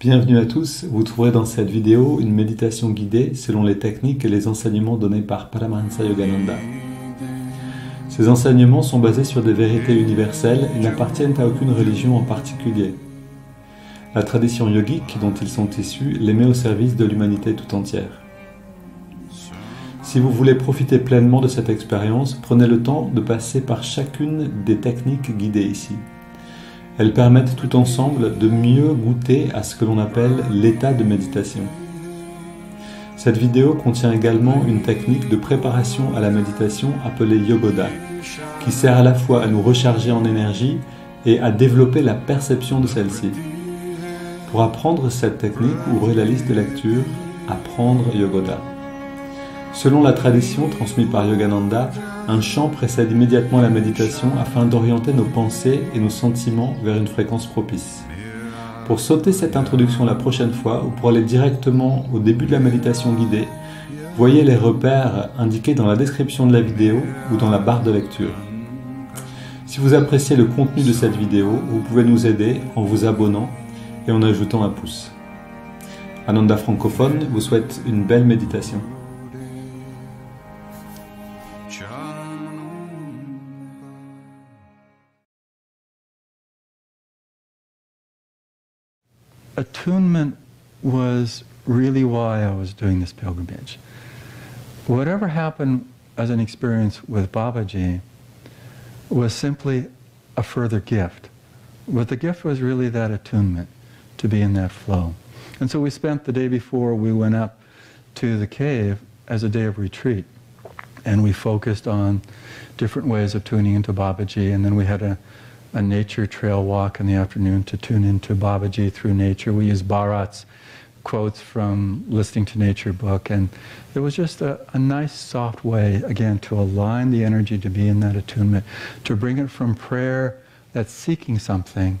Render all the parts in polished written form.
Bienvenue à tous, vous trouverez dans cette vidéo une méditation guidée selon les techniques et les enseignements donnés par Paramahansa Yogananda. Ces enseignements sont basés sur des vérités universelles et n'appartiennent à aucune religion en particulier. La tradition yogique dont ils sont issus les met au service de l'humanité tout entière. Si vous voulez profiter pleinement de cette expérience, prenez le temps de passer par chacune des techniques guidées ici. Elles permettent tout ensemble de mieux goûter à ce que l'on appelle l'état de méditation. Cette vidéo contient également une technique de préparation à la méditation appelée Yogoda, qui sert à la fois à nous recharger en énergie et à développer la perception de celle-ci. Pour apprendre cette technique, ouvrez la liste de lecture « Apprendre Yogoda ». Selon la tradition transmise par Yogananda, un chant précède immédiatement la méditation afin d'orienter nos pensées et nos sentiments vers une fréquence propice. Pour sauter cette introduction la prochaine fois ou pour aller directement au début de la méditation guidée, voyez les repères indiqués dans la description de la vidéo ou dans la barre de lecture. Si vous appréciez le contenu de cette vidéo, vous pouvez nous aider en vous abonnant et en ajoutant un pouce. Ananda Francophone vous souhaite une belle méditation. Attunement was really why I was doing this pilgrimage. Whatever happened as an experience with Babaji was simply a further gift. But the gift was really that attunement, to be in that flow. And so we spent the day before we went up to the cave as a day of retreat. And we focused on different ways of tuning into Babaji, and then we had a nature trail walk in the afternoon to tune into Babaji through nature. We used Bharat's quotes from Listening to Nature book, and it was just a nice soft way, again, to align the energy to be in that attunement, to bring it from prayer that's seeking something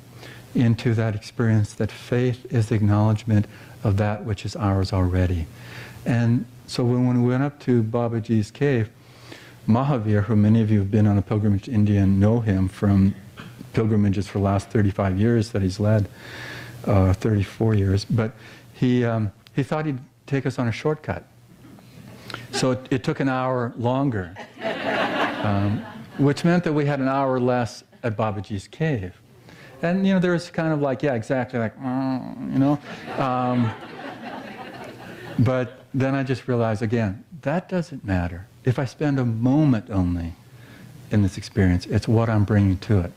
into that experience that faith is the acknowledgement of that which is ours already. And so when we went up to Babaji's cave, Mahavir, who many of you have been on a pilgrimage to India and know him from pilgrimages for the last 35 years that he's led, 34 years, but he thought he'd take us on a shortcut. So it took an hour longer, which meant that we had an hour less at Babaji's cave. And you know, there was kind of like, yeah, exactly, like, you know. But then I just realized, again, that doesn't matter. If I spend a moment only in this experience, it's what I'm bringing to it.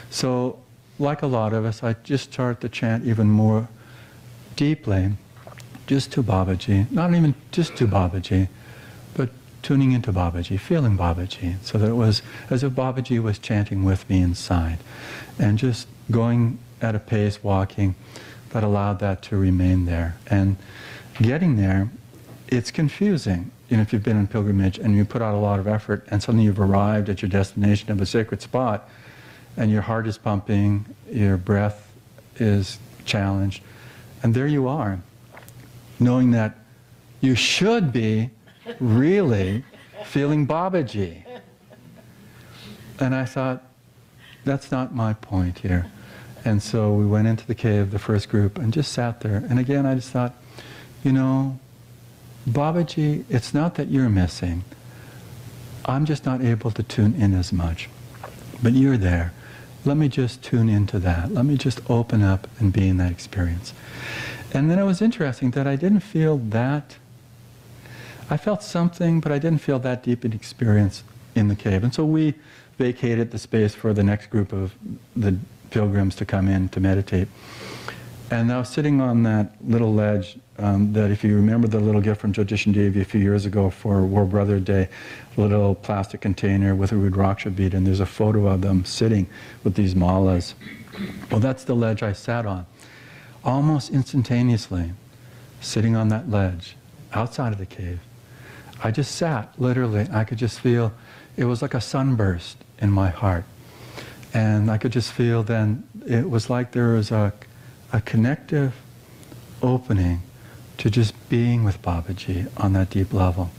So, like a lot of us, I just start to chant even more deeply, just to Babaji, not even just to Babaji, but tuning into Babaji, feeling Babaji, so that it was as if Babaji was chanting with me inside, and just going at a pace, walking, that allowed that to remain there. And getting there, it's confusing. You know, if you've been on pilgrimage and you put out a lot of effort and suddenly you've arrived at your destination of a sacred spot and your heart is pumping, your breath is challenged, and there you are, knowing that you should be really feeling Babaji. And I thought, that's not my point here. And so we went into the cave, the first group, and just sat there. And again, I just thought, you know, Babaji, it's not that you're missing. I'm just not able to tune in as much. But you're there. Let me just tune into that. Let me just open up and be in that experience. And then it was interesting that I didn't feel that. I felt something, but I didn't feel that deep an experience in the cave. And so we vacated the space for the next group of the pilgrims to come in to meditate. And I was sitting on that little ledge that, if you remember the little gift from Jyotishan Devi a few years ago for World Brother Day, a little plastic container with a Rudraksha bead, and there's a photo of them sitting with these malas. Well, that's the ledge I sat on. Almost instantaneously, sitting on that ledge, outside of the cave, I just sat, literally. I could just feel, it was like a sunburst in my heart. And I could just feel then, it was like there was a connective opening to just being with Babaji on that deep level.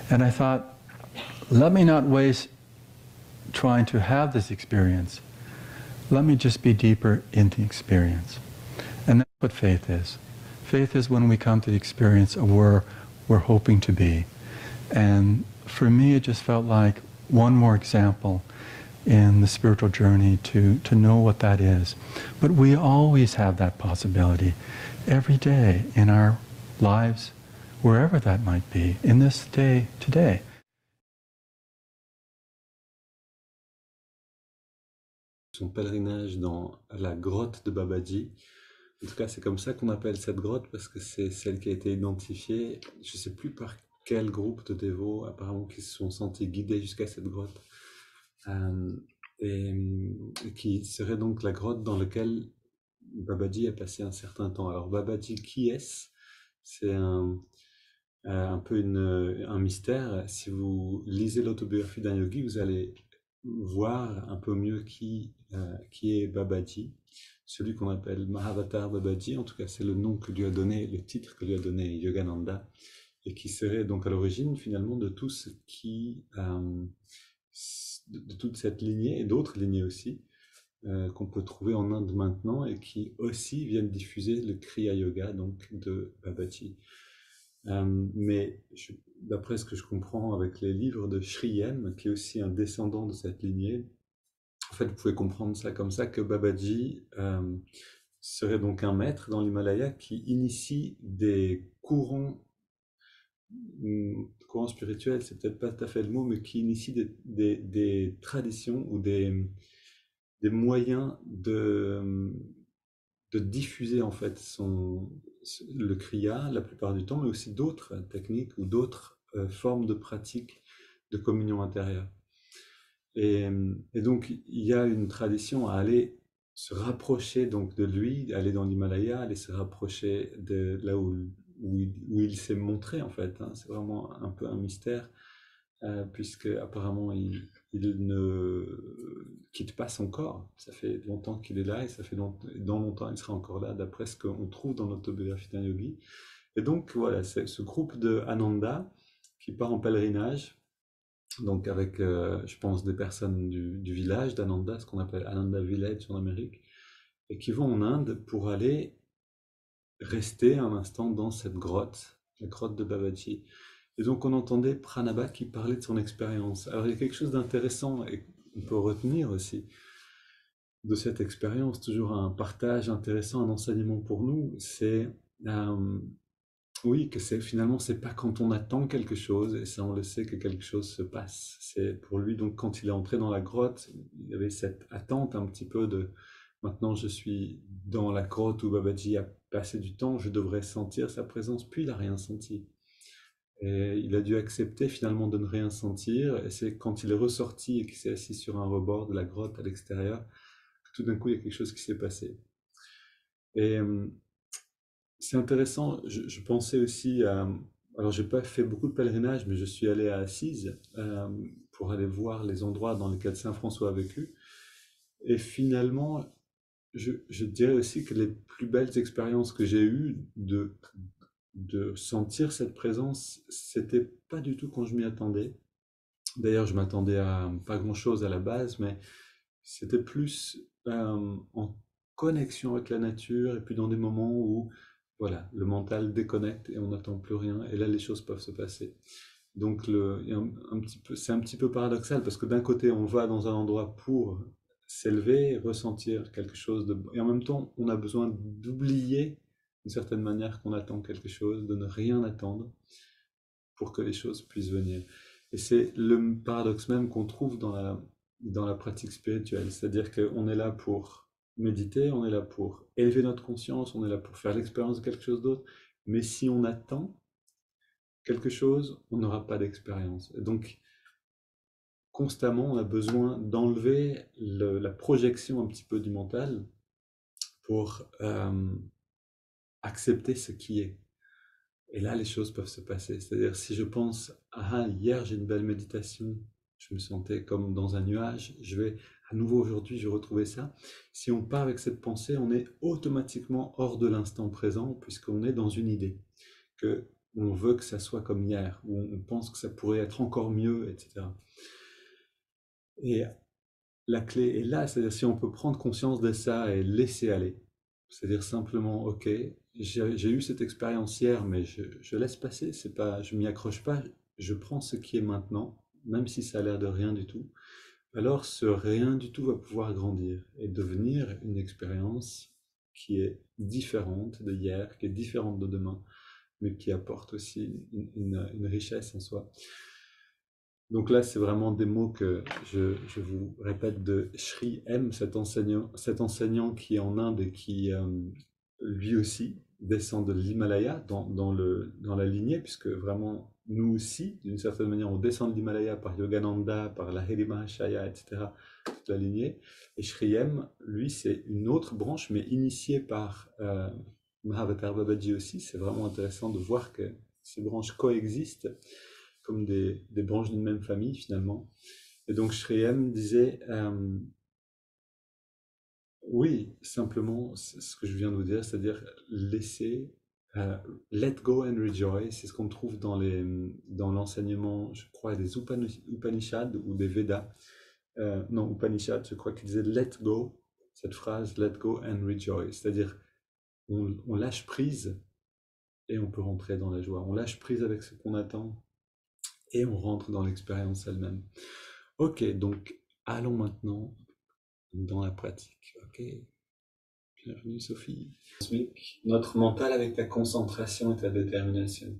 And I thought, let me not waste trying to have this experience. Let me just be deeper in the experience. And what faith is. Faith is when we come to the experience of where we're hoping to be. And for me, it just felt like one more example in the spiritual journey to know what that is. But we always have that possibility every day in our lives, wherever that might be, in this day today. Son pèlerinage dans la grotte de Babaji. En tout cas, c'est comme ça qu'on appelle cette grotte parce que c'est celle qui a été identifiée, je ne sais plus par quel groupe de dévots, apparemment, qui se sont sentis guidés jusqu'à cette grotte. Et qui serait donc la grotte dans laquelle Babaji a passé un certain temps. Alors Babaji, qui est-ce? C'est un peu un mystère. Si vous lisez l'autobiographie d'un yogi, vous allez voir un peu mieux qui est Babaji, celui qu'on appelle Mahavatar Babaji. En tout cas, c'est le nom que lui a donné, le titre que lui a donné Yogananda, et qui serait donc à l'origine finalement de tout ce qui de toute cette lignée et d'autres lignées aussi qu'on peut trouver en Inde maintenant et qui aussi viennent diffuser le Kriya Yoga donc de Babaji. Mais d'après ce que je comprends avec les livres de Sri M, qui est aussi un descendant de cette lignée, en fait vous pouvez comprendre ça comme ça que Babaji serait donc un maître dans l'Himalaya qui initie des courants spirituels, c'est peut-être pas tout à fait le mot, mais qui initie des traditions ou des moyens de diffuser en fait le kriya la plupart du temps, mais aussi d'autres techniques ou d'autres formes de pratiques de communion intérieure. Et donc il y a une tradition à aller se rapprocher donc de lui, aller dans l'Himalaya, aller se rapprocher de là où il s'est montré en fait. Hein. C'est vraiment un peu un mystère, puisque apparemment il ne quitte pas son corps. Ça fait longtemps qu'il est là et ça fait dans longtemps il sera encore là, d'après ce qu'on trouve dans l'autobiographie d'un yogi. Et donc voilà, c'est ce groupe de Ananda qui part en pèlerinage, donc avec, je pense, des personnes du village d'Ananda, ce qu'on appelle Ananda Village en Amérique, et qui vont en Inde pour aller rester un instant dans cette grotte, la grotte de Babaji. Et donc on entendait Pranaba qui parlait de son expérience. Alors il y a quelque chose d'intéressant et qu'on peut retenir aussi de cette expérience, toujours un partage intéressant, un enseignement pour nous, c'est oui, que finalement c'est pas quand on attend quelque chose, et ça on le sait, que quelque chose se passe. C'est pour lui, donc quand il est entré dans la grotte, il y avait cette attente un petit peu de maintenant je suis dans la grotte où Babaji a passé du temps, je devrais sentir sa présence, puis il n'a rien senti. Et il a dû accepter finalement de ne rien sentir, et c'est quand il est ressorti et qu'il s'est assis sur un rebord de la grotte à l'extérieur, que tout d'un coup il y a quelque chose qui s'est passé. Et c'est intéressant, je pensais aussi à... Alors j'ai pas fait beaucoup de pèlerinage, mais je suis allé à Assise pour aller voir les endroits dans lesquels Saint François a vécu. Et finalement, je dirais aussi que les plus belles expériences que j'ai eues de sentir cette présence, c'était pas du tout quand je m'y attendais. D'ailleurs, je m'attendais à pas grand-chose à la base, mais c'était plus en connexion avec la nature, et puis dans des moments où voilà, le mental déconnecte et on n'attend plus rien, et là les choses peuvent se passer. Donc c'est un petit peu paradoxal, parce que d'un côté on va dans un endroit pour s'élever, ressentir quelque chose et en même temps on a besoin d'oublier d'une certaine manière qu'on attend quelque chose, de ne rien attendre pour que les choses puissent venir. Et c'est le paradoxe même qu'on trouve dans la pratique spirituelle, c'est-à-dire qu'on est là pour méditer, on est là pour élever notre conscience, on est là pour faire l'expérience de quelque chose d'autre, mais si on attend quelque chose, on n'aura pas d'expérience. Et donc, constamment, on a besoin d'enlever la projection un petit peu du mental pour accepter ce qui est. Et là, les choses peuvent se passer. C'est-à-dire, si je pense, ah, hier j'ai une belle méditation, je me sentais comme dans un nuage, je vais à nouveau aujourd'hui, je vais retrouver ça. Si on part avec cette pensée, on est automatiquement hors de l'instant présent, puisqu'on est dans une idée, qu'on veut que ça soit comme hier, ou on pense que ça pourrait être encore mieux, etc. Et la clé est là, c'est-à-dire si on peut prendre conscience de ça et laisser aller, C'est-à-dire simplement, ok, j'ai eu cette expérience hier, mais je laisse passer, c'est pas, je m'y accroche pas, je prends ce qui est maintenant, même si ça a l'air de rien du tout. Alors ce rien du tout va pouvoir grandir et devenir une expérience qui est différente de hier, qui est différente de demain, mais qui apporte aussi une richesse en soi. Donc là, c'est vraiment des mots que je vous répète de Sri M, cet enseignant qui est en Inde et qui, lui aussi, descend de l'Himalaya dans la lignée, puisque vraiment, nous aussi, d'une certaine manière, on descend de l'Himalaya par Yogananda, par Lahiri Mahashaya, etc., toute la lignée. Et Sri M, lui, c'est une autre branche, mais initiée par Mahavatar Babaji aussi. C'est vraiment intéressant de voir que ces branches coexistent comme des branches d'une même famille finalement. Et donc Sri M disait, oui, simplement ce que je viens de vous dire, c'est-à-dire laisser, let go and rejoice, c'est ce qu'on trouve dans l'enseignement, je crois, des Upanishads ou des Védas. Non, Upanishads, je crois qu'il disait let go, cette phrase let go and rejoice, c'est-à-dire on lâche prise et on peut rentrer dans la joie. On lâche prise avec ce qu'on attend et on rentre dans l'expérience elle-même. Ok, donc allons maintenant dans la pratique. Ok, bienvenue Sophie. Notre mental avec ta concentration et ta détermination.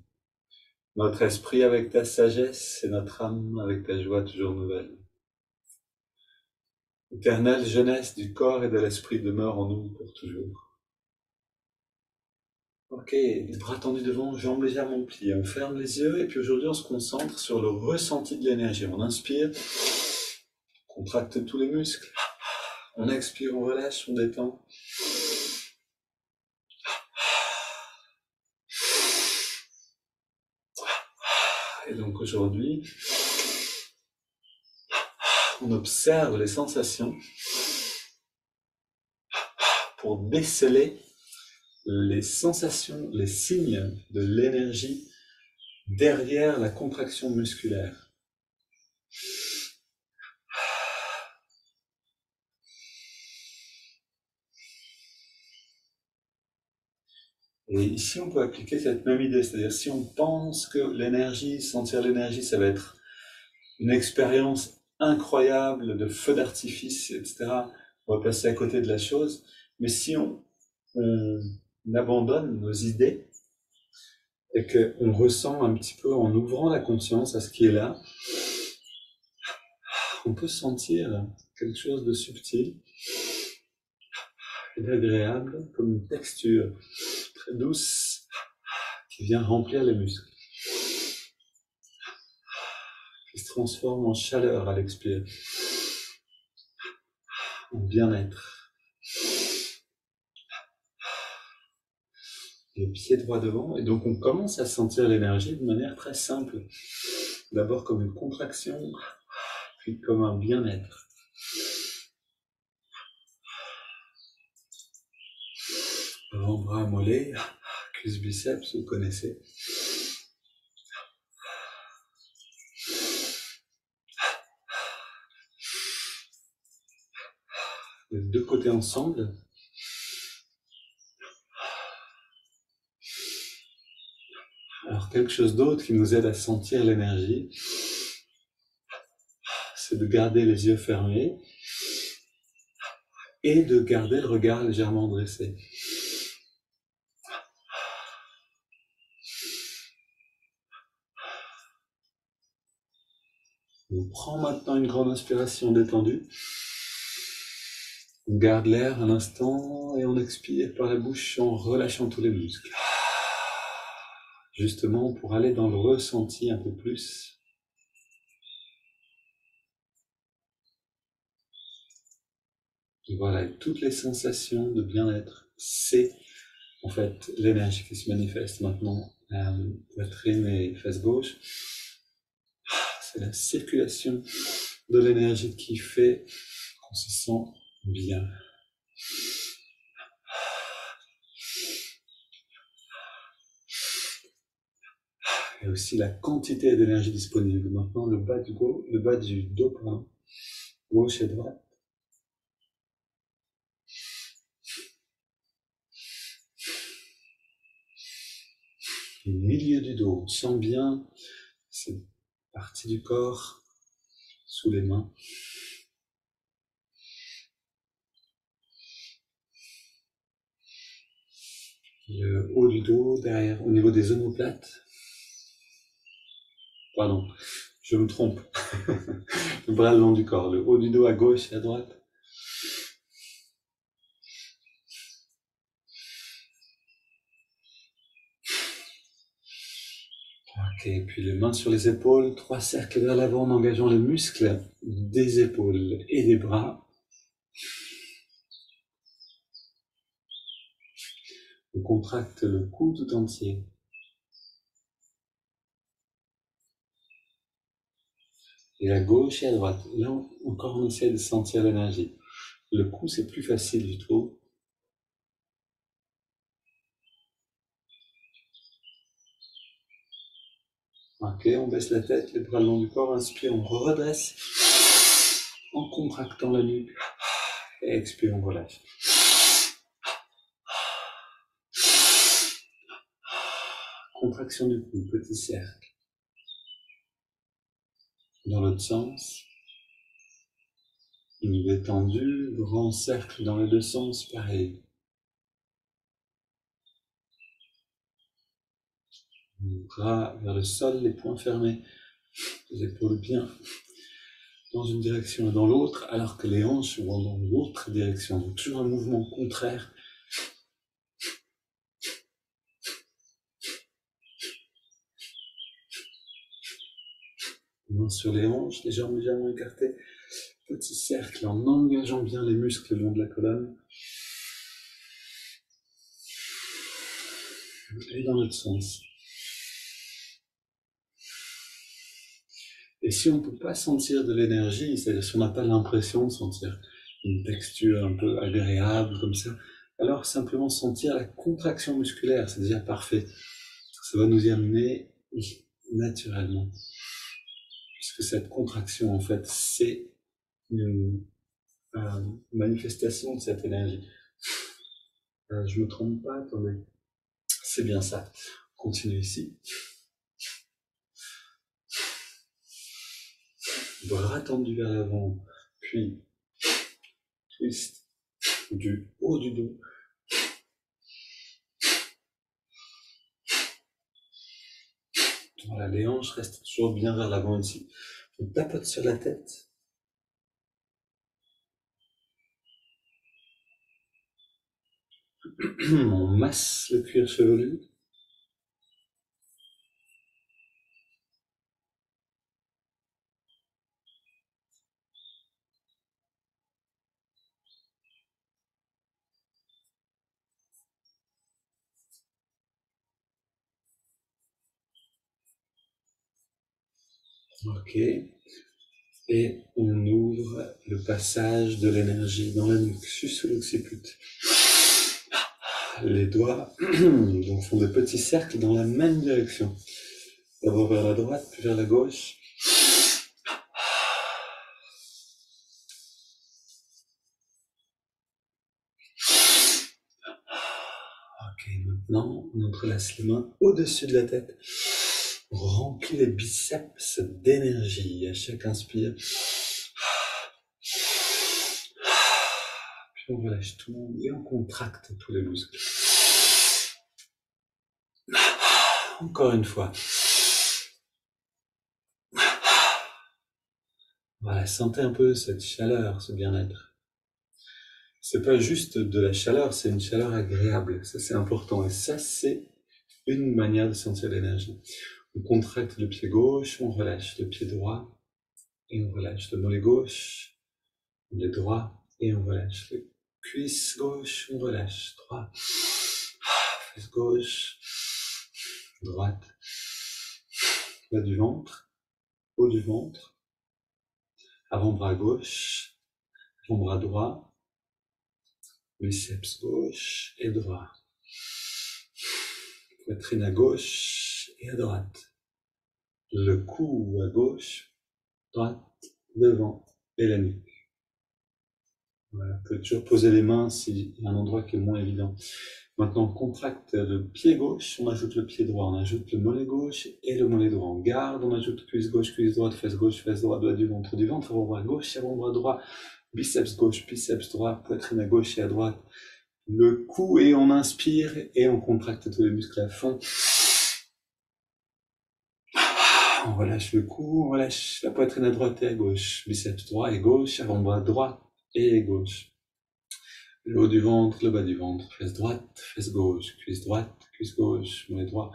Notre esprit avec ta sagesse et notre âme avec ta joie toujours nouvelle. Éternelle jeunesse du corps et de l'esprit demeure en nous pour toujours. Ok, les bras tendus devant, jambes légèrement pliées. On ferme les yeux et puis aujourd'hui on se concentre sur le ressenti de l'énergie. On inspire, on contracte tous les muscles. On expire, on relâche, on détend. Et donc aujourd'hui, on observe les sensations pour déceler les sensations, les signes de l'énergie derrière la contraction musculaire. Et ici, on peut appliquer cette même idée, c'est-à-dire si on pense que l'énergie, sentir l'énergie, ça va être une expérience incroyable de feu d'artifice, etc., on va passer à côté de la chose. Mais si on abandonne nos idées et qu'on ressent un petit peu en ouvrant la conscience à ce qui est là, on peut sentir quelque chose de subtil et d'agréable, comme une texture très douce qui vient remplir les muscles, qui se transforme en chaleur à l'expire, en bien-être. Les pieds droits devant, et donc on commence à sentir l'énergie de manière très simple. D'abord comme une contraction, puis comme un bien-être. Avant-bras mollets, cuisse biceps, vous connaissez. Les deux côtés ensemble. Alors quelque chose d'autre qui nous aide à sentir l'énergie, c'est de garder les yeux fermés et de garder le regard légèrement dressé. On prend maintenant une grande inspiration détendue. On garde l'air un instant et on expire par la bouche en relâchant tous les muscles. Justement pour aller dans le ressenti un peu plus. Et voilà, toutes les sensations de bien-être, c'est en fait l'énergie qui se manifeste maintenant. Poitrine et fesses gauche. C'est la circulation de l'énergie qui fait qu'on se sent bien. Et aussi la quantité d'énergie disponible. Maintenant, le bas du dos plein, gauche et droite. Milieu du dos, on sent bien cette partie du corps sous les mains. Le haut du dos, derrière, au niveau des omoplates. Pardon, je me trompe. Le bras le long du corps, le haut du dos à gauche et à droite. Ok, puis les mains sur les épaules, 3 cercles vers l'avant en engageant les muscles des épaules et des bras. On contracte le cou tout entier. Et à gauche et à droite. Là, encore, on essaie de sentir l'énergie. Le cou, c'est plus facile du tout. Ok, on baisse la tête, les bras le long du corps, inspire, on redresse en contractant la nuque. Et expire, on relâche. Contraction du cou, petit cercle. Dans l'autre sens. Une détendue, grand cercle dans les deux sens, pareil. Bras vers le sol, les poings fermés, les épaules bien dans une direction et dans l'autre, alors que les hanches vont dans l'autre direction. Donc toujours un mouvement contraire. Mains sur les hanches, les jambes légèrement écartées. Petit cercle en engageant bien les muscles le long de la colonne. Et dans l'autre sens. Et si on ne peut pas sentir de l'énergie, c'est-à-dire si on n'a pas l'impression de sentir une texture un peu agréable comme ça, alors simplement sentir la contraction musculaire, c'est déjà parfait. Ça va nous y amener naturellement. Puisque cette contraction, en fait, c'est une manifestation de cette énergie. Je me trompe pas, attendez. C'est bien ça. Continue ici. Bras tendus vers l'avant, puis twist du haut du dos. Voilà, les hanches restent toujours bien vers l'avant ici. On tapote sur la tête. On masse le cuir chevelu. Ok. Et on ouvre le passage de l'énergie dans la nuque, sous l'occiput. Les doigts donc, font des petits cercles dans la même direction. D'abord vers la droite, puis vers la gauche. Ok, maintenant, on entrelace les mains au-dessus de la tête. On remplit les biceps d'énergie à chaque inspire. Puis on relâche tout et on contracte tous les muscles. Encore une fois. Voilà, sentez un peu cette chaleur, ce bien-être. C'est pas juste de la chaleur, c'est une chaleur agréable. Ça, c'est important. Et ça, c'est une manière de sentir l'énergie. On contracte le pied gauche, on relâche le pied droit et on relâche le mollet gauche, le droit et on relâche le cuisse gauche, on relâche droit, fesse gauche, droite, bas du ventre, haut du ventre, avant-bras gauche, avant-bras droit, biceps gauche et droit, poitrine à gauche et à droite, le cou à gauche, droite, devant et la nuque. Voilà, on peut toujours poser les mains s'il y a un endroit qui est moins évident. Maintenant, on contracte le pied gauche, on ajoute le pied droit, on ajoute le mollet gauche et le mollet droit. On garde, on ajoute cuisse gauche, cuisse droite, fesse droite, doigt du ventre, avant-bras gauche, avant-bras droit, biceps gauche, biceps droit, poitrine à gauche et à droite. Le cou et on inspire et on contracte tous les muscles à fond. On relâche le cou, on relâche la poitrine à droite et à gauche, biceps droit et gauche, avant-bras droit et gauche. Le haut du ventre, le bas du ventre, fesse droite, fesse gauche, cuisse gauche, mollet droit,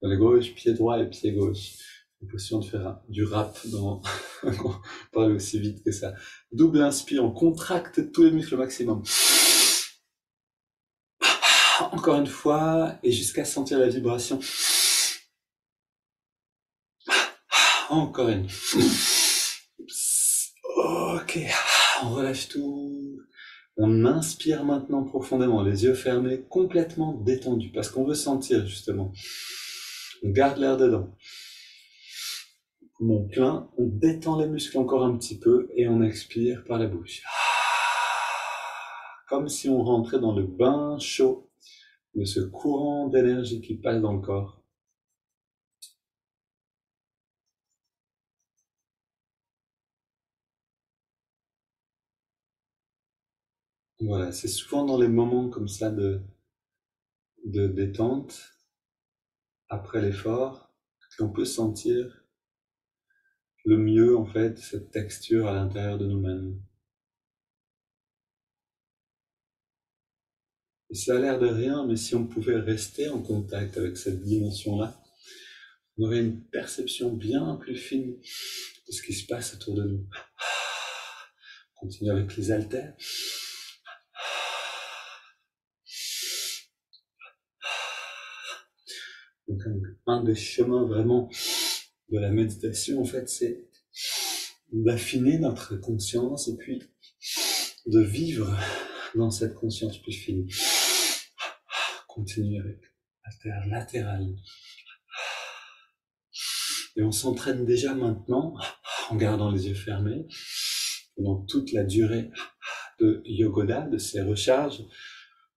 mollet gauche, pied droit et pied gauche. L'impression de faire du rap dans parler aussi vite que ça. Double inspire, on contracte tous les muscles au maximum. Encore une fois, et jusqu'à sentir la vibration. Encore une. Ok, on relâche tout. On inspire maintenant profondément, les yeux fermés, complètement détendus, parce qu'on veut sentir justement. On garde l'air dedans. Poumon plein, on détend les muscles encore un petit peu et on expire par la bouche. Comme si on rentrait dans le bain chaud de ce courant d'énergie qui passe dans le corps. Voilà, c'est souvent dans les moments comme ça de détente, après l'effort, qu'on peut sentir le mieux en fait cette texture à l'intérieur de nous-mêmes. Et ça a l'air de rien, mais si on pouvait rester en contact avec cette dimension-là, on aurait une perception bien plus fine de ce qui se passe autour de nous. On continue avec les haltères. Donc, un des chemins vraiment de la méditation, en fait, c'est d'affiner notre conscience et puis de vivre dans cette conscience plus fine. Continue avec haltère latérale. Et on s'entraîne déjà maintenant, en gardant les yeux fermés, pendant toute la durée de Yogoda, de ces recharges,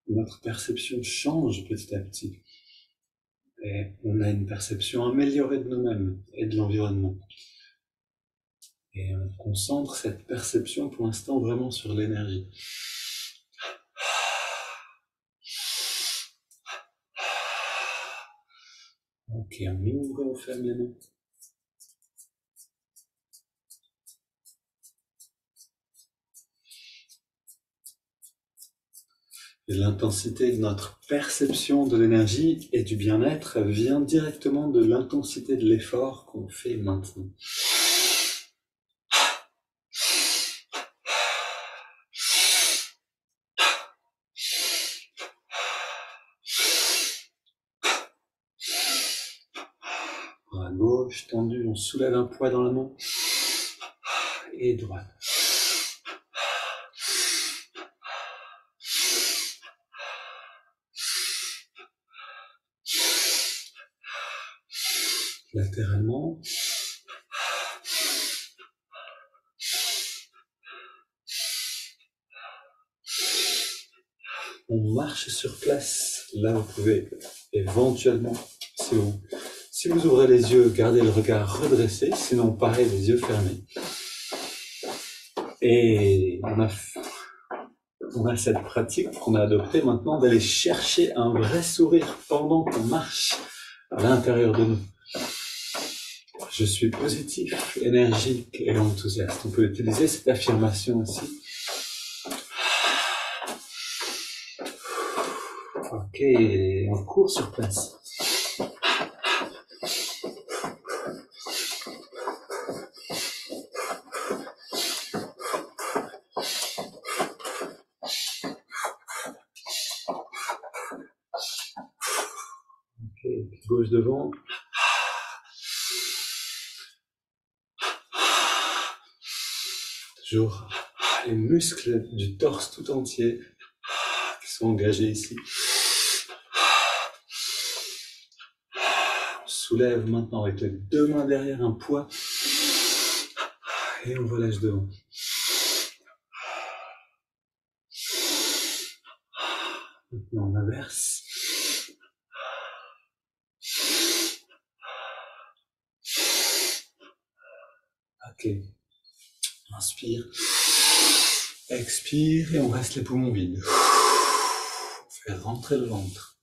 notre perception change petit à petit. Et on a une perception améliorée de nous-mêmes et de l'environnement. Et on concentre cette perception pour l'instant vraiment sur l'énergie. Ok, on ouvre et on ferme les mains. Et l'intensité de notre perception de l'énergie et du bien-être vient directement de l'intensité de l'effort qu'on fait maintenant. Bras gauche tendu, on soulève un poids dans la main. Et droite. Latéralement. On marche sur place. Là, vous pouvez éventuellement, si vous ouvrez les yeux, gardez le regard redressé. Sinon, pareil, les yeux fermés. Et on a cette pratique qu'on a adoptée maintenant d'aller chercher un vrai sourire pendant qu'on marche à l'intérieur de nous. Je suis positif, énergique et enthousiaste. On peut utiliser cette affirmation aussi. Ok, on court sur place. Ok, gauche devant. Toujours les muscles du torse tout entier qui sont engagés ici. On soulève maintenant avec les deux mains derrière un poids et on relâche devant. Maintenant on inverse. Ok. Inspire. Expire et on reste les poumons vides. On fait rentrer le ventre.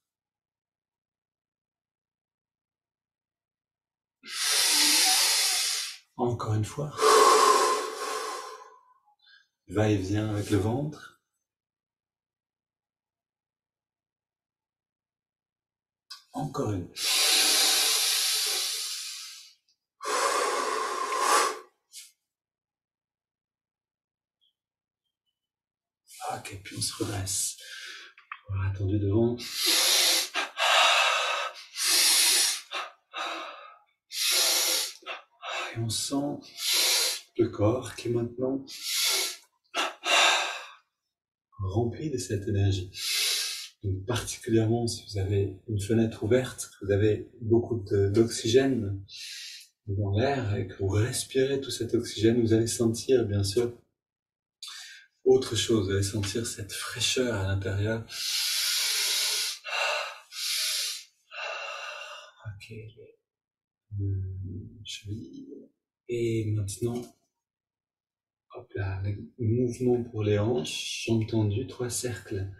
Encore une fois. Va-et-vient avec le ventre. Encore une. Ok, puis on se redresse. Voilà, tendu devant. Et on sent le corps qui est maintenant rempli de cette énergie. Donc, particulièrement si vous avez une fenêtre ouverte, que vous avez beaucoup d'oxygène dans l'air et que vous respirez tout cet oxygène, vous allez sentir bien sûr autre chose, vous allez sentir cette fraîcheur à l'intérieur. Ok, cheville. Et maintenant, hop là, le mouvement pour les hanches, jambes tendues, 3 cercles.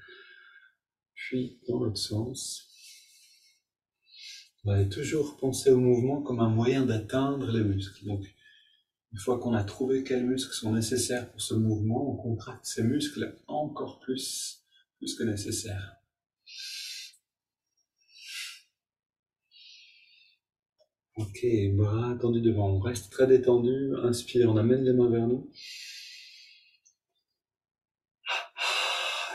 Puis dans l'autre sens. On va toujours penser au mouvement comme un moyen d'atteindre les muscles. Donc, une fois qu'on a trouvé quels muscles sont nécessaires pour ce mouvement, on contracte ces muscles encore plus que nécessaire. Ok, bras tendus devant, on reste très détendu, inspire, on amène les mains vers nous.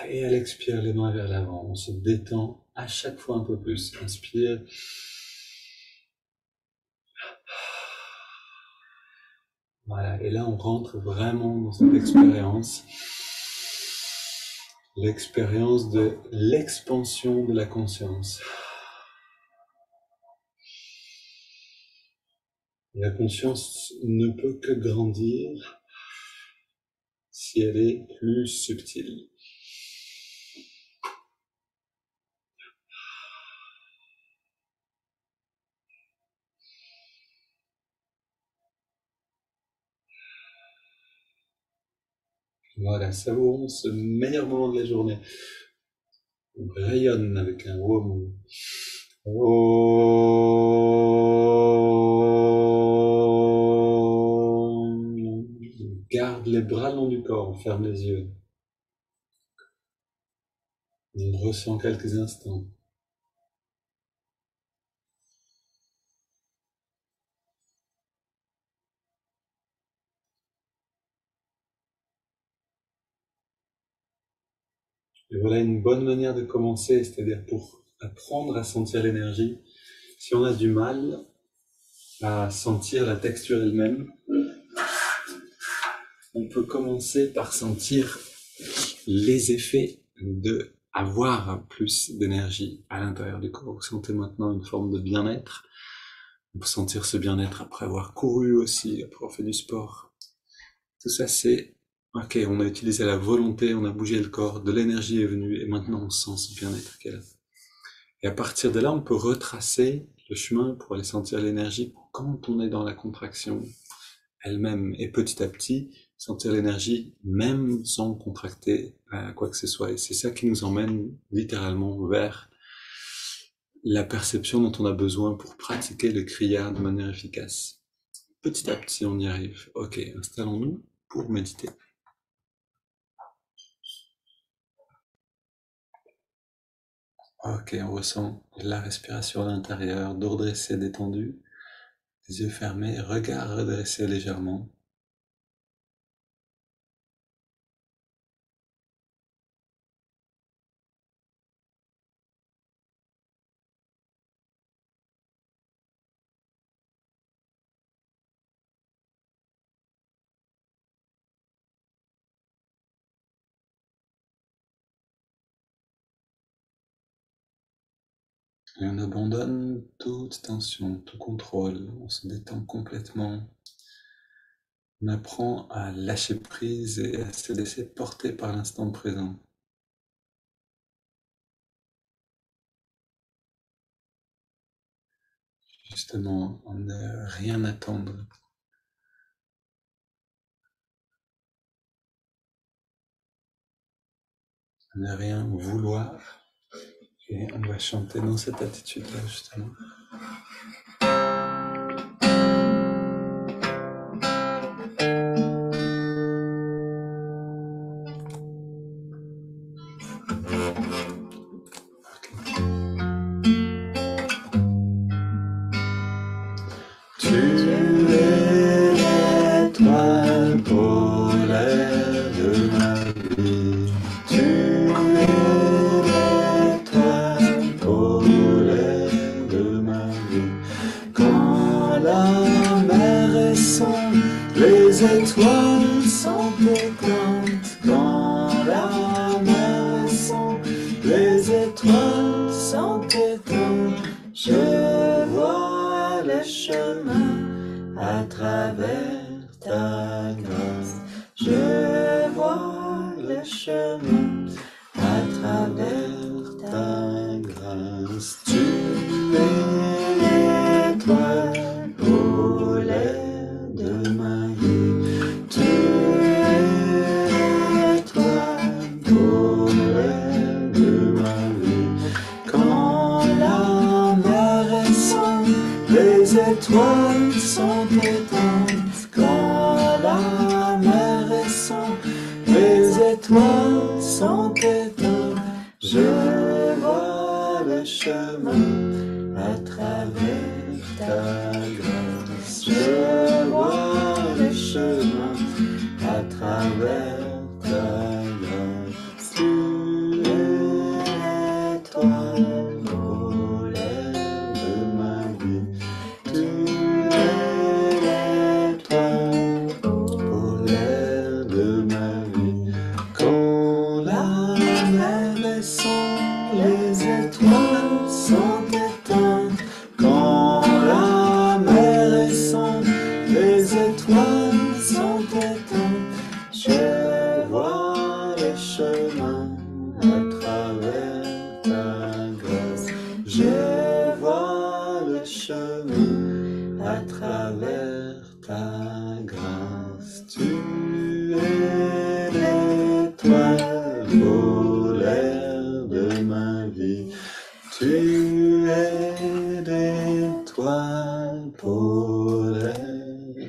Et à l'expire, les mains vers l'avant, on se détend à chaque fois un peu plus. Inspire. Voilà, et là on rentre vraiment dans cette expérience. L'expérience de l'expansion de la conscience. La conscience ne peut que grandir si elle est plus subtile. Voilà, savourons ce meilleur moment de la journée. On rayonne avec un WOM. Garde les bras le long du corps, on ferme les yeux. On ressent quelques instants. Et voilà une bonne manière de commencer, c'est-à-dire pour apprendre à sentir l'énergie. Si on a du mal à sentir la texture elle-même, on peut commencer par sentir les effets de avoir plus d'énergie à l'intérieur du corps. Vous sentez maintenant une forme de bien-être. On peut sentir ce bien-être après avoir couru aussi, après avoir fait du sport. Tout ça, c'est ok, on a utilisé la volonté, on a bougé le corps, de l'énergie est venue, et maintenant on sent ce bien-être qu'elle a. Et à partir de là, on peut retracer le chemin pour aller sentir l'énergie quand on est dans la contraction elle-même. Et petit à petit, sentir l'énergie même sans contracter quoi que ce soit. Et c'est ça qui nous emmène littéralement vers la perception dont on a besoin pour pratiquer le kriya de manière efficace. Petit à petit, on y arrive. Ok, installons-nous pour méditer. Ok, on ressent la respiration à l'intérieur, dos redressé, détendu, les yeux fermés, regard redressé légèrement. Et on abandonne toute tension, tout contrôle, on se détend complètement. On apprend à lâcher prise et à se laisser porter par l'instant présent. Justement, en ne rien attendre. Ne rien vouloir. Et on va chanter dans cette attitude-là, justement. Tu es l'étoile polaire de ma vie. Tu es l'étoile polaire de ma vie. Quand la mer est sombre, les étoiles sont éteintes. Quand la mer est sombre, les étoiles sont éteintes. Je vois le chemin à travers ta grâce. Je vois le chemin à travers ta grâce. Tu es l'étoile polaire de ma vie. Tu es l'étoile polaire de ma vie. Quand la mer est sombre, les étoiles sont éteintes. Quand la mer est sombre, les étoiles sont éteintes. Je vois le chemin à travers ta grâce. Je vois le chemin à travers ta grâce. Tu es l'étoile polaire de ma vie. Tu es l'étoile polaire de ma vie. Quand la mer est sombre, les étoiles sont éteintes. Quand la mer est sombre, les étoiles sont éteintes. Je vois le chemin à travers ta grâce. Je vois le chemin à travers ta grâce. Tu es l'étoile polaire de ma vie. Tu es l'étoile polaire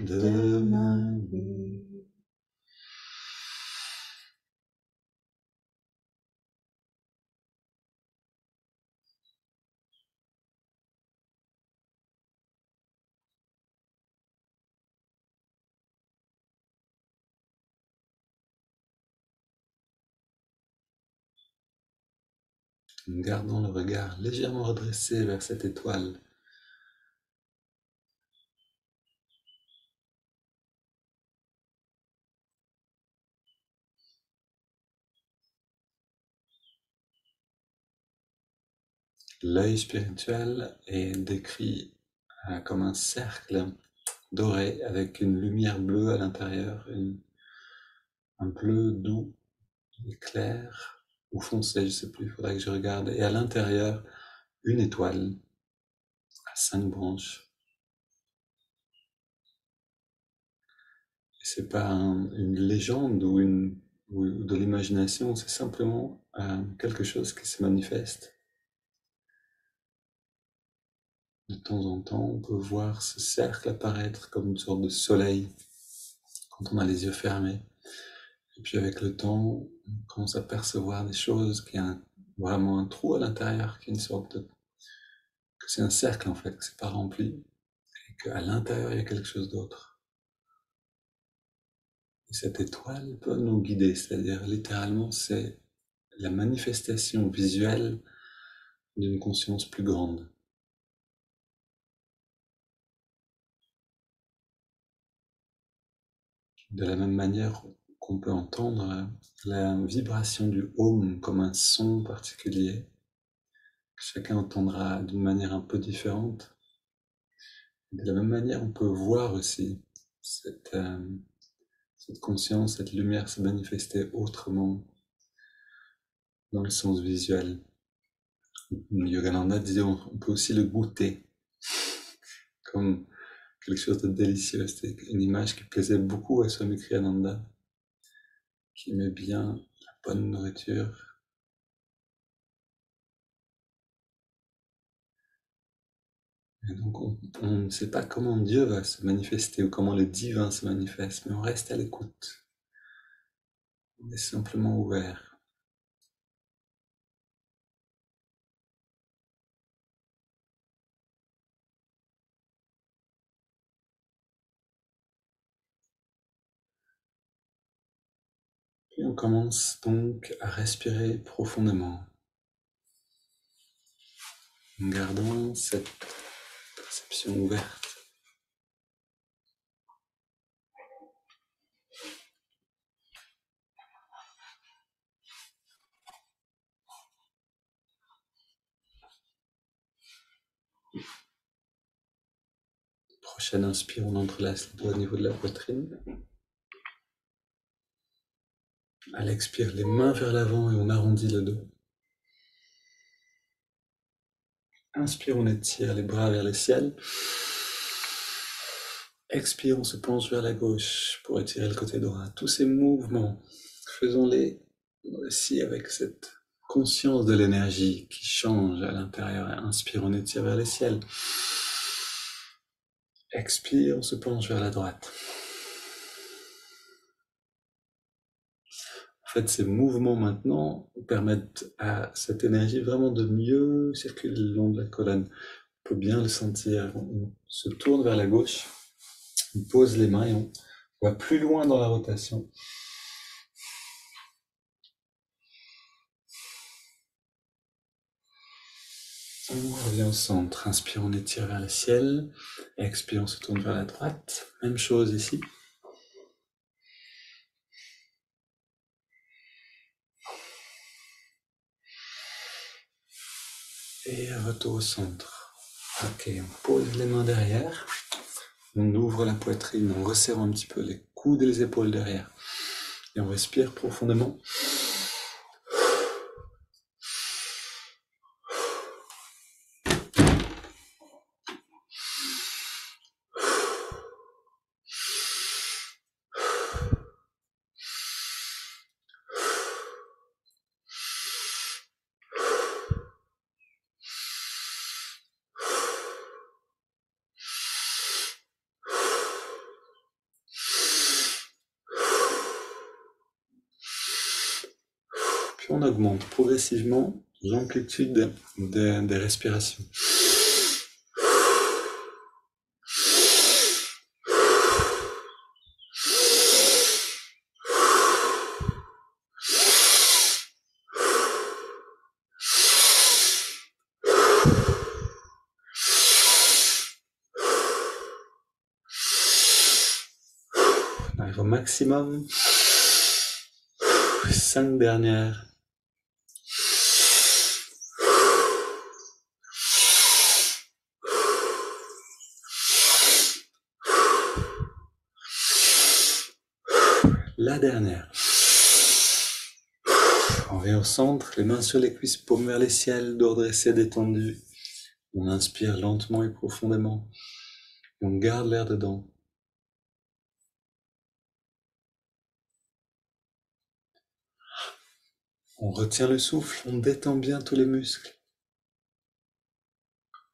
de ma vie. Gardons le regard légèrement redressé vers cette étoile. L'œil spirituel est décrit comme un cercle doré avec une lumière bleue à l'intérieur, un bleu doux et clair ou foncé, je ne sais plus, il faudrait que je regarde. Et à l'intérieur, une étoile à 5 branches. Et c'est pas une légende ou de l'imagination, c'est simplement quelque chose qui se manifeste. De temps en temps, on peut voir ce cercle apparaître comme une sorte de soleil quand on a les yeux fermés. Et puis avec le temps, on commence à percevoir des choses, qu'il y a vraiment un trou à l'intérieur, qui est une sorte de... que c'est un cercle en fait, que c'est pas rempli, et qu'à l'intérieur il y a quelque chose d'autre. Et cette étoile peut nous guider, c'est-à-dire littéralement c'est la manifestation visuelle d'une conscience plus grande. De la même manière qu'on peut entendre la vibration du Om comme un son particulier, que chacun entendra d'une manière un peu différente. De la même manière, on peut voir aussi cette conscience, cette lumière se manifester autrement dans le sens visuel. Yogananda disait on peut aussi le goûter comme quelque chose de délicieux. C'était une image qui plaisait beaucoup à Swami Kriyananda, qui aimait bien la bonne nourriture Et donc on ne sait pas comment Dieu va se manifester ou comment le divin se manifeste, mais on reste à l'écoute. On est simplement ouvert. Puis on commence donc à respirer profondément, en gardant cette perception ouverte. Prochaine inspire, on entrelace les doigts au niveau de la poitrine. À l'expire, les mains vers l'avant et on arrondit le dos. Inspire, on étire les bras vers le ciel. Expire, on se penche vers la gauche pour étirer le côté droit. Tous ces mouvements, faisons-les aussi avec cette conscience de l'énergie qui change à l'intérieur. Inspire, on étire vers le ciel. Expire, on se penche vers la droite. En fait, ces mouvements maintenant permettent à cette énergie vraiment de mieux circuler le long de la colonne. On peut bien le sentir. On se tourne vers la gauche, on pose les mains et on va plus loin dans la rotation. On revient au centre. Inspire, on étire vers le ciel. Expire, on se tourne vers la droite. Même chose ici. Et retour au centre. Ok, on pose les mains derrière. On ouvre la poitrine en resserrant un petit peu les coudes et les épaules derrière. Et on respire profondément. Puis on augmente progressivement l'amplitude des respirations. On arrive au maximum. 5 dernières. La dernière. On revient au centre, les mains sur les cuisses, paumes vers les ciels, dos dressé, détendu. On inspire lentement et profondément. On garde l'air dedans. On retient le souffle, on détend bien tous les muscles.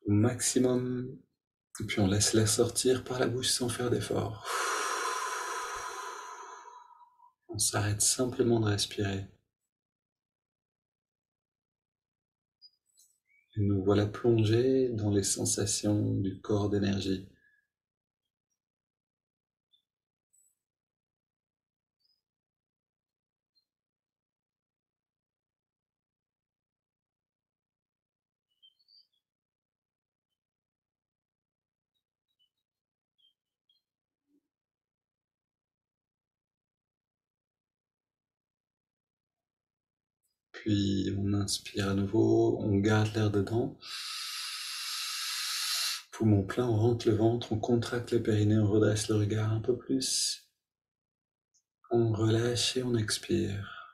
Au maximum. Et puis on laisse l'air sortir par la bouche sans faire d'effort. On s'arrête simplement de respirer. Et nous voilà plongés dans les sensations du corps d'énergie. Puis on inspire à nouveau, on garde l'air dedans. Poumon plein, on rentre le ventre, on contracte le périnée, on redresse le regard un peu plus. On relâche et on expire.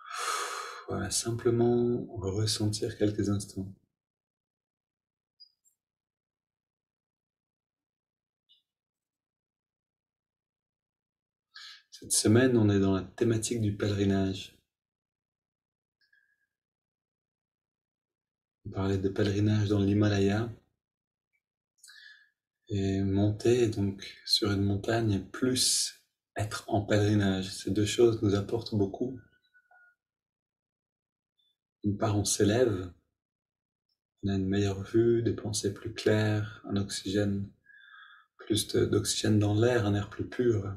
Voilà, simplement ressentir quelques instants. Cette semaine, on est dans la thématique du pèlerinage. On parlait de pèlerinage dans l'Himalaya. Et monter donc sur une montagne plus être en pèlerinage, ces deux choses nous apportent beaucoup. D'une part, on s'élève, on a une meilleure vue, des pensées plus claires, un oxygène, plus d'oxygène dans l'air, un air plus pur.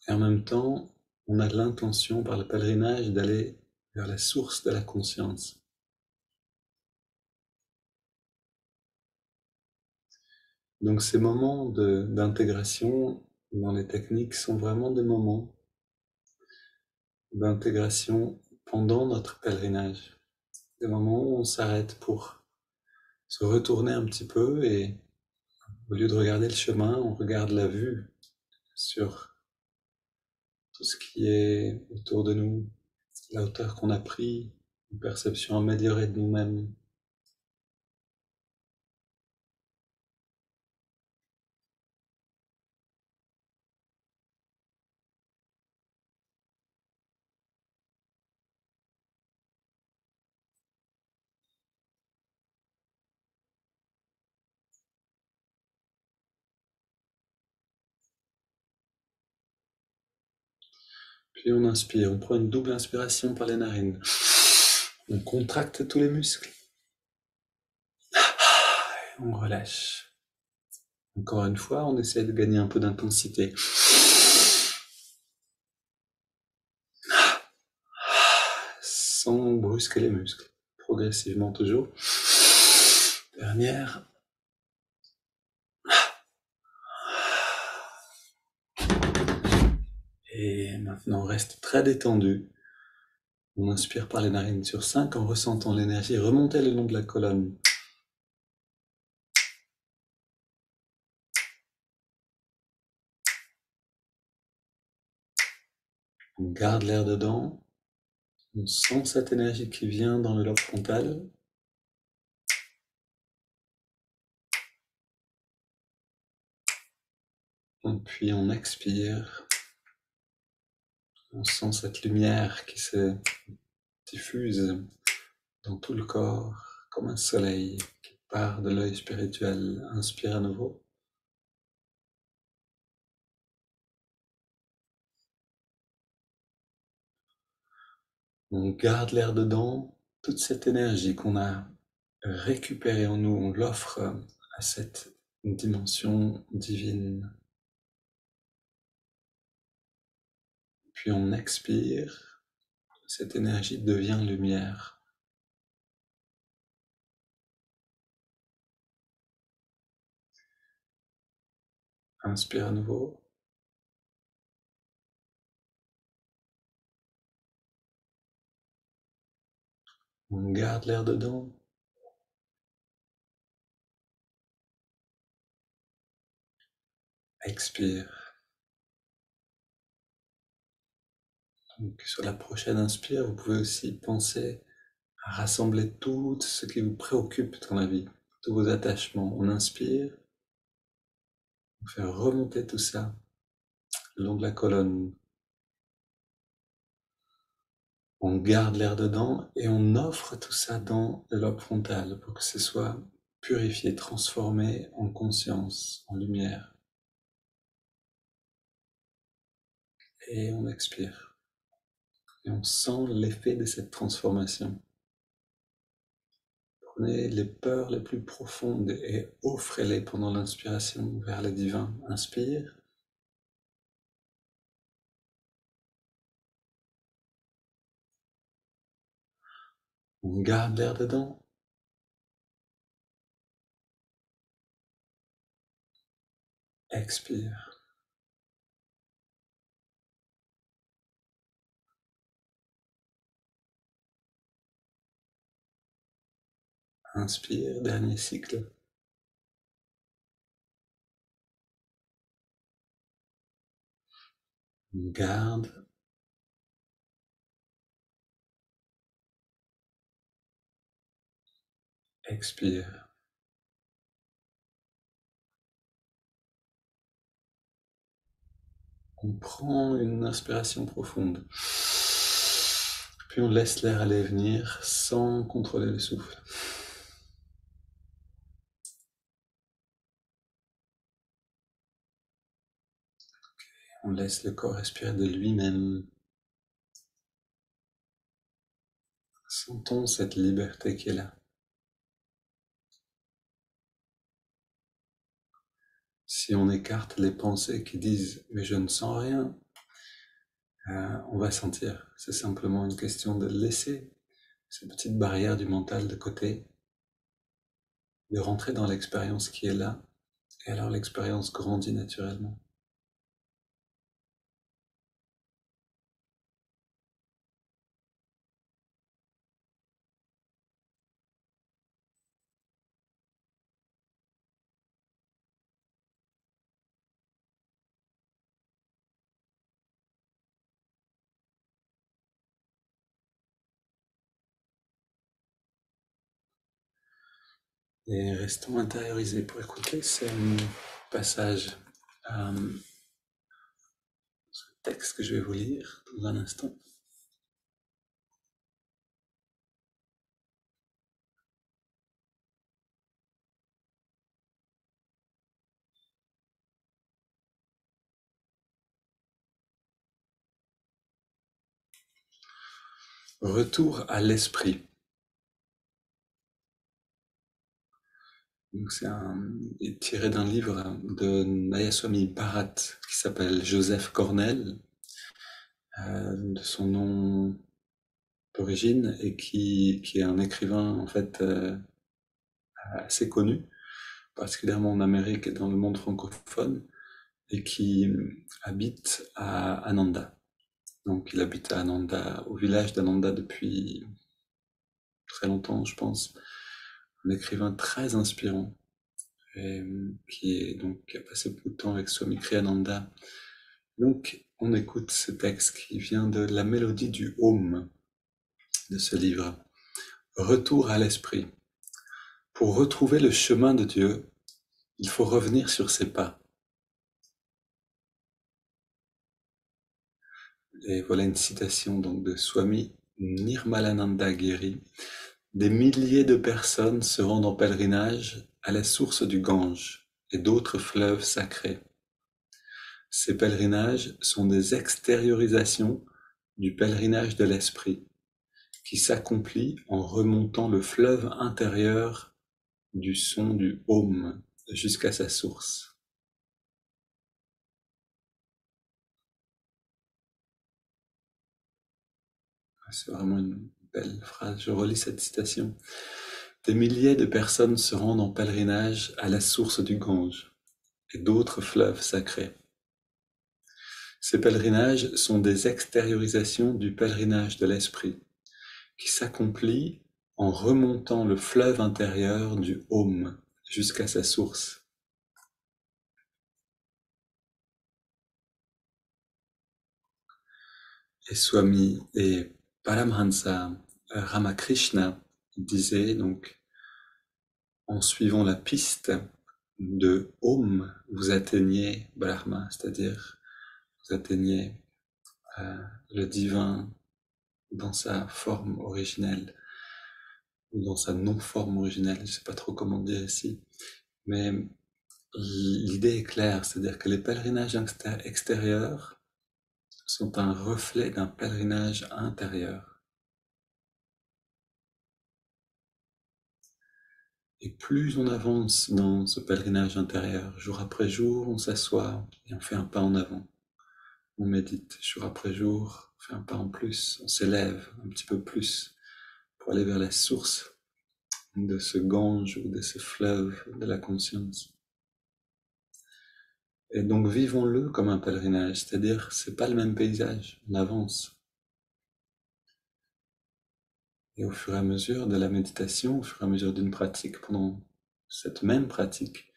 Et en même temps, on a l'intention par le pèlerinage d'aller vers la source de la conscience. Donc ces moments d'intégration dans les techniques sont vraiment des moments d'intégration pendant notre pèlerinage. Des moments où on s'arrête pour se retourner un petit peu et au lieu de regarder le chemin, on regarde la vue sur tout ce qui est autour de nous, la hauteur qu'on a pris, une perception améliorée de nous-mêmes. Puis on inspire, on prend une double inspiration par les narines. On contracte tous les muscles. On relâche. Encore une fois, on essaie de gagner un peu d'intensité. Sans brusquer les muscles. Progressivement toujours. Dernière. Et maintenant, on reste très détendu. On inspire par les narines sur 5 en ressentant l'énergie remonter le long de la colonne. On garde l'air dedans. On sent cette énergie qui vient dans le lobe frontal. Et puis on expire. On sent cette lumière qui se diffuse dans tout le corps, comme un soleil qui part de l'œil spirituel. Inspire à nouveau. On garde l'air dedans, toute cette énergie qu'on a récupérée en nous, on l'offre à cette dimension divine. Puis on expire, cette énergie devient lumière. Inspire à nouveau. On garde l'air dedans. Expire. Donc sur la prochaine inspire, vous pouvez aussi penser à rassembler tout ce qui vous préoccupe dans la vie, tous vos attachements. On inspire, on fait remonter tout ça le long de la colonne. On garde l'air dedans et on offre tout ça dans le lobe frontal pour que ce soit purifié, transformé en conscience, en lumière. Et on expire. Et on sent l'effet de cette transformation. Prenez les peurs les plus profondes et offrez-les pendant l'inspiration vers le divin. Inspire. On garde l'air dedans. Expire. Inspire, dernier cycle. On garde. Expire. On prend une inspiration profonde. Puis on laisse l'air aller et venir sans contrôler le souffle. On laisse le corps respirer de lui-même. Sentons cette liberté qui est là. Si on écarte les pensées qui disent « mais je ne sens rien », on va sentir. C'est simplement une question de laisser ces petites barrières du mental de côté, de rentrer dans l'expérience qui est là, et alors l'expérience grandit naturellement. Et restons intériorisés pour écouter ce passage, ce texte que je vais vous lire dans un instant. Retour à l'esprit. Donc est tiré d'un livre de Nayaswami Bharat qui s'appelle Joseph Cornell, de son nom d'origine, et qui est un écrivain en fait assez connu, particulièrement en Amérique et dans le monde francophone, et qui habite à Ananda. Donc il habite à Ananda, au village d'Ananda depuis très longtemps, je pense. Un écrivain très inspirant, et qui a passé beaucoup de temps avec Swami Kriyananda. Donc on écoute ce texte qui vient de la mélodie du Om de ce livre. Retour à l'esprit. Pour retrouver le chemin de Dieu, il faut revenir sur ses pas. Et voilà une citation donc de Swami Nirmalananda Giri. Des milliers de personnes se rendent en pèlerinage à la source du Gange et d'autres fleuves sacrés. Ces pèlerinages sont des extériorisations du pèlerinage de l'esprit, qui s'accomplit en remontant le fleuve intérieur du son du Om jusqu'à sa source. C'est vraiment une belle phrase. Je relis cette citation. Des milliers de personnes se rendent en pèlerinage à la source du Gange et d'autres fleuves sacrés. Ces pèlerinages sont des extériorisations du pèlerinage de l'esprit, qui s'accomplit en remontant le fleuve intérieur du Om jusqu'à sa source. Et Swami et Paramhansa Ramakrishna disait donc, en suivant la piste de Om, vous atteignez Brahma, c'est-à-dire vous atteignez le divin dans sa forme originelle, ou dans sa non-forme originelle, je ne sais pas trop comment dire ici, mais l'idée est claire, c'est-à-dire que les pèlerinages extérieurs sont un reflet d'un pèlerinage intérieur. Et plus on avance dans ce pèlerinage intérieur, jour après jour, on s'assoit et on fait un pas en avant. On médite jour après jour, on fait un pas en plus, on s'élève un petit peu plus pour aller vers la source de ce Gange ou de ce fleuve de la conscience. Et donc vivons-le comme un pèlerinage, c'est-à-dire c'est pas le même paysage, on avance. Et au fur et à mesure de la méditation, au fur et à mesure d'une pratique, pendant cette même pratique,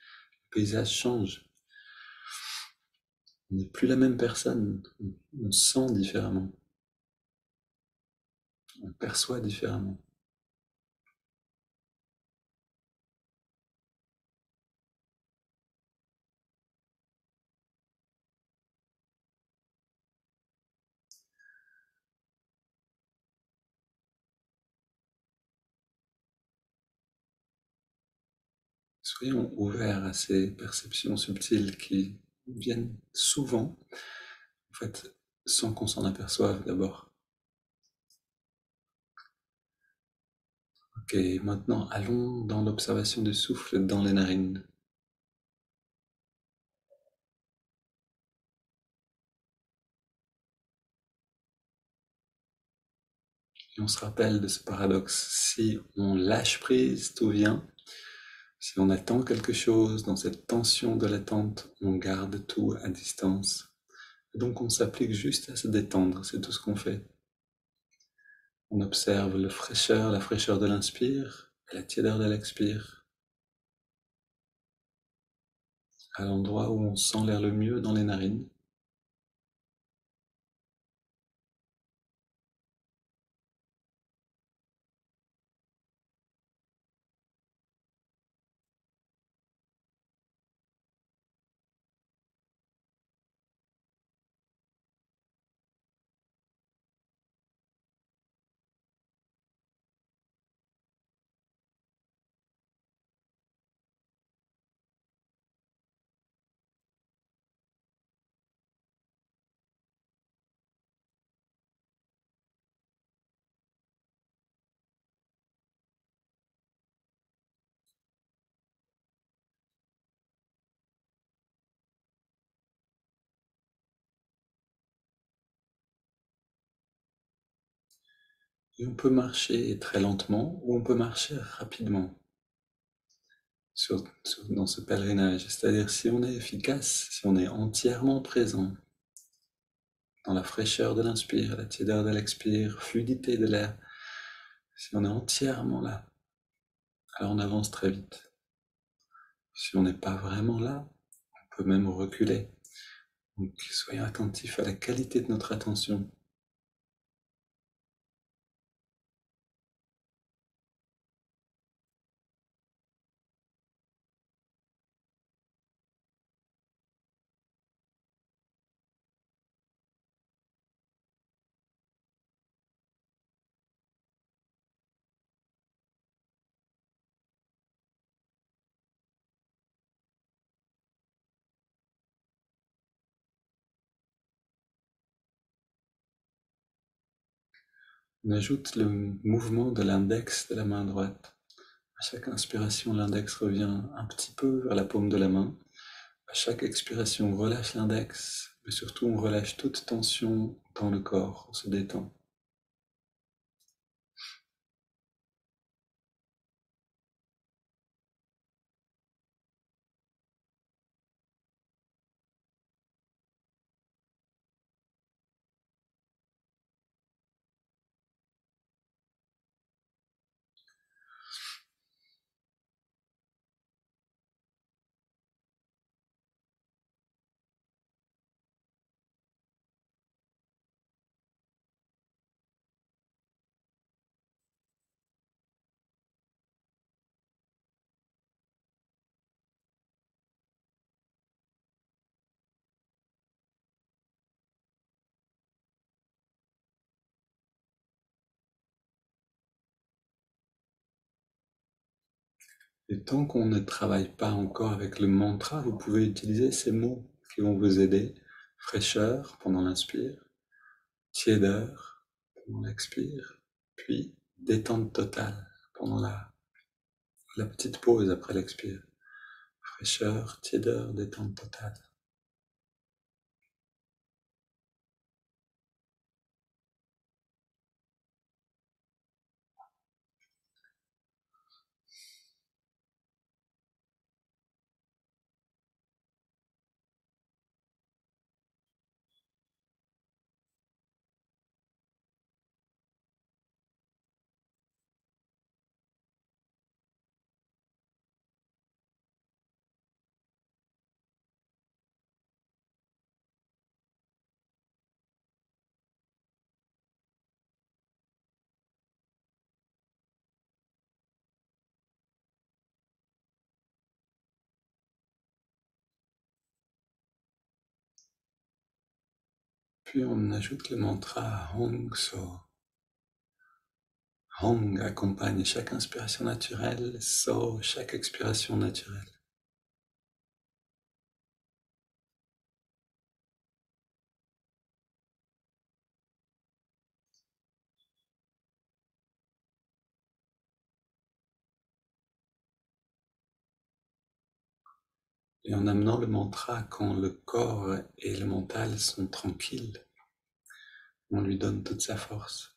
le paysage change. On n'est plus la même personne, on sent différemment, on perçoit différemment. Soyons ouverts à ces perceptions subtiles qui viennent souvent fait, sans qu'on s'en aperçoive d'abord. Ok, maintenant allons dans l'observation du souffle dans les narines. Et on se rappelle de ce paradoxe. Si on lâche prise, tout vient. Si on attend quelque chose, dans cette tension de l'attente, on garde tout à distance. Et donc on s'applique juste à se détendre, c'est tout ce qu'on fait. On observe la fraîcheur de l'inspire et la tiédeur de l'expire, à l'endroit où on sent l'air le mieux dans les narines. Et on peut marcher très lentement ou on peut marcher rapidement dans ce pèlerinage. C'est-à-dire si on est efficace, si on est entièrement présent dans la fraîcheur de l'inspire, la tiédeur de l'expire, fluidité de l'air, si on est entièrement là, alors on avance très vite. Si on n'est pas vraiment là, on peut même reculer. Donc soyons attentifs à la qualité de notre attention. On ajoute le mouvement de l'index de la main droite. À chaque inspiration, l'index revient un petit peu vers la paume de la main. À chaque expiration, on relâche l'index, mais surtout on relâche toute tension dans le corps, on se détend. Et tant qu'on ne travaille pas encore avec le mantra, vous pouvez utiliser ces mots qui vont vous aider. Fraîcheur pendant l'inspire, tiédeur pendant l'expire, puis détente totale pendant la petite pause après l'expire. Fraîcheur, tiédeur, détente totale. Puis on ajoute le mantra Hong So. Hong accompagne chaque inspiration naturelle, So chaque expiration naturelle. Et en amenant le mantra, quand le corps et le mental sont tranquilles, on lui donne toute sa force.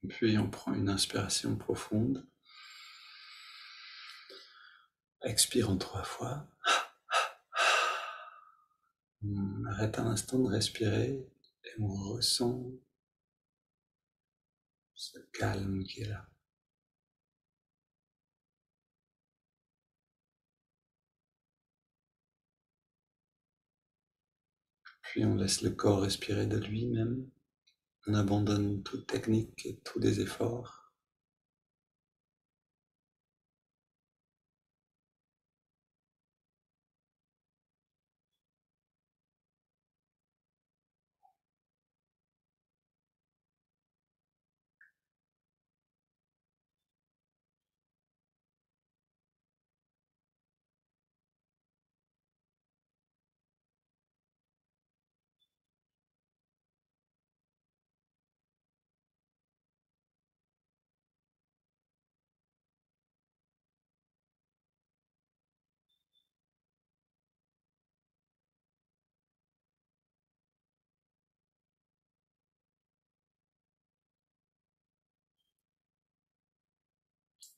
Puis on prend une inspiration profonde, expire en 3 fois, on arrête un instant de respirer et on ressent ce calme qui est là. Puis on laisse le corps respirer de lui-même, on abandonne toute technique et tous les efforts.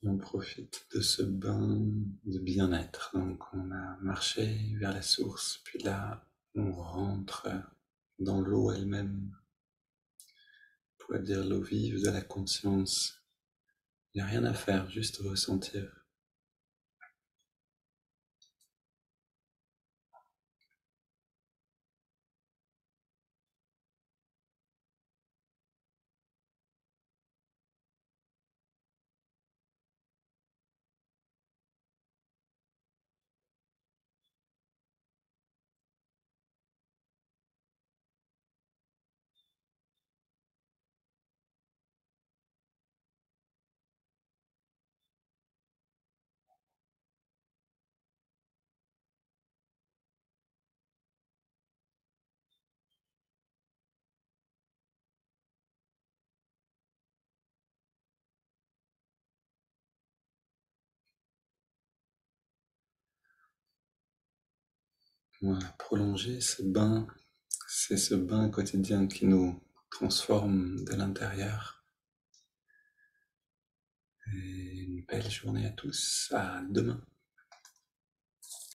Et on profite de ce bain de bien-être. Donc on a marché vers la source, puis là on rentre dans l'eau elle-même, on pourrait dire l'eau vive de la conscience. Il n'y a rien à faire, juste ressentir. Voilà, prolonger ce bain, c'est ce bain quotidien qui nous transforme de l'intérieur. Et une belle journée à tous, à demain.